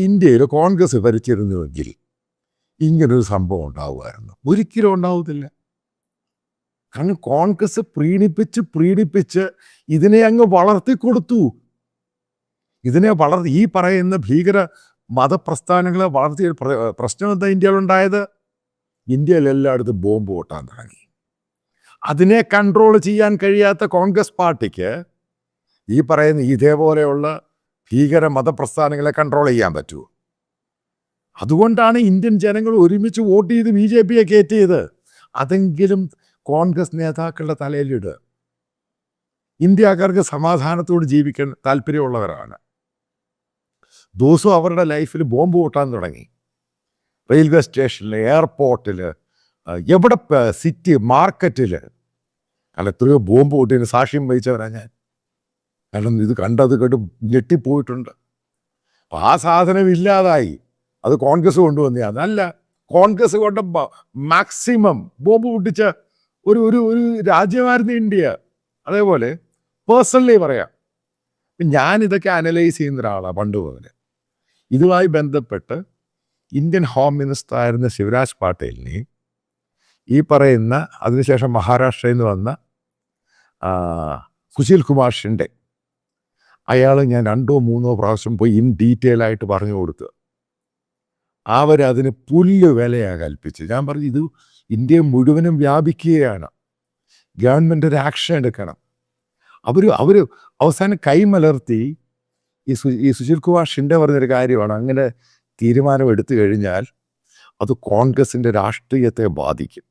ഇന്ത്യയിൽ കോൺഗ്രസ് ഭരിച്ചിരുന്നുവെങ്കിൽ ഇങ്ങനൊരു സംഭവം ഉണ്ടാവുമായിരുന്നു. ഒരിക്കലും ഉണ്ടാവത്തില്ല. കാരണം കോൺഗ്രസ് പ്രീണിപ്പിച്ച് ഇതിനെ അങ്ങ് വളർത്തിക്കൊടുത്തു. ഇതിനെ ഈ പറയുന്ന ഭീകര മതപ്രസ്ഥാനങ്ങളെ വളർത്തിയ പ്രശ്നം എന്താ ഇന്ത്യയിലുണ്ടായത്? ഇന്ത്യയിൽ എല്ലായിടത്തും ബോംബ് പൊട്ടാൻ തുടങ്ങി. അതിനെ കൺട്രോൾ ചെയ്യാൻ കഴിയാത്ത കോൺഗ്രസ് പാർട്ടിക്ക് ഈ പറയുന്ന ഇതേപോലെയുള്ള ഭീകര മതപ്രസ്ഥാനങ്ങളെ കൺട്രോൾ ചെയ്യാൻ പറ്റുമോ? അതുകൊണ്ടാണ് ഇന്ത്യൻ ജനങ്ങൾ ഒരുമിച്ച് വോട്ട് ചെയ്ത് BJPയെ കയറ്റിയത്. അതെങ്കിലും കോൺഗ്രസ് നേതാക്കളുടെ തലയിലിടുക. ഇന്ത്യക്കാർക്ക് സമാധാനത്തോട് ജീവിക്കാൻ താല്പര്യമുള്ളവരാണ്. ദിവസവും അവരുടെ ലൈഫിൽ ബോംബ് പൊട്ടാൻ തുടങ്ങി. റെയിൽവേ സ്റ്റേഷനിൽ, എയർപോർട്ടിൽ, എവിടെ സിറ്റി മാർക്കറ്റിൽ അല്ല എത്രയോ ബോംബ് പൊട്ടിന് സാക്ഷ്യം വഹിച്ചവരാണ് ഞാൻ. കാരണം ഇത് കണ്ടത് കേട്ട് ഞെട്ടിപ്പോയിട്ടുണ്ട്. അപ്പം ആ സാധനം ഇല്ലാതായി. അത് കോൺഗ്രസ് കൊണ്ടുവന്നതാണ്. അല്ല, കോൺഗ്രസ് കൊണ്ട് മാക്സിമം ബോംബ് പൊട്ടിച്ച ഒരു ഒരു ഒരു രാജ്യമായിരുന്നു ഇന്ത്യ. അതേപോലെ പേഴ്സണലി പറയാം, ഞാനിതൊക്കെ അനലൈസ് ചെയ്യുന്ന ഒരാളാണ് പണ്ട് പോലെ. ഇതുമായി ബന്ധപ്പെട്ട് ഇന്ത്യൻ ഹോം മിനിസ്റ്റർ ആയിരുന്ന ശിവരാജ് പാട്ടീലിനെ ഈ പറയുന്ന അതിനുശേഷം മഹാരാഷ്ട്രയിൽ നിന്ന് വന്ന സുശീൽ കുമാർ ഷിൻഡെ, അയാൾ ഞാൻ 2 or 3 പ്രാവശ്യം പോയി ഇൻ ഡീറ്റെയിൽ ആയിട്ട് പറഞ്ഞു കൊടുത്തു. അവരതിന് പുല്ല് വിലയാണ് കൽപ്പിച്ച്. ഞാൻ പറഞ്ഞു ഇത് ഇന്ത്യ മുഴുവനും വ്യാപിക്കുകയാണ്, ഗവൺമെൻറ് ഒരു ആക്ഷൻ എടുക്കണം. അവർ അവസാനം കൈമലർത്തി ഈ സുശീൽ കുമാർ ഷിൻഡെ പറഞ്ഞൊരു കാര്യമാണ്, അങ്ങനെ തീരുമാനം എടുത്തു കഴിഞ്ഞാൽ അത് കോൺഗ്രസിൻ്റെ രാഷ്ട്രീയത്തെ ബാധിക്കും.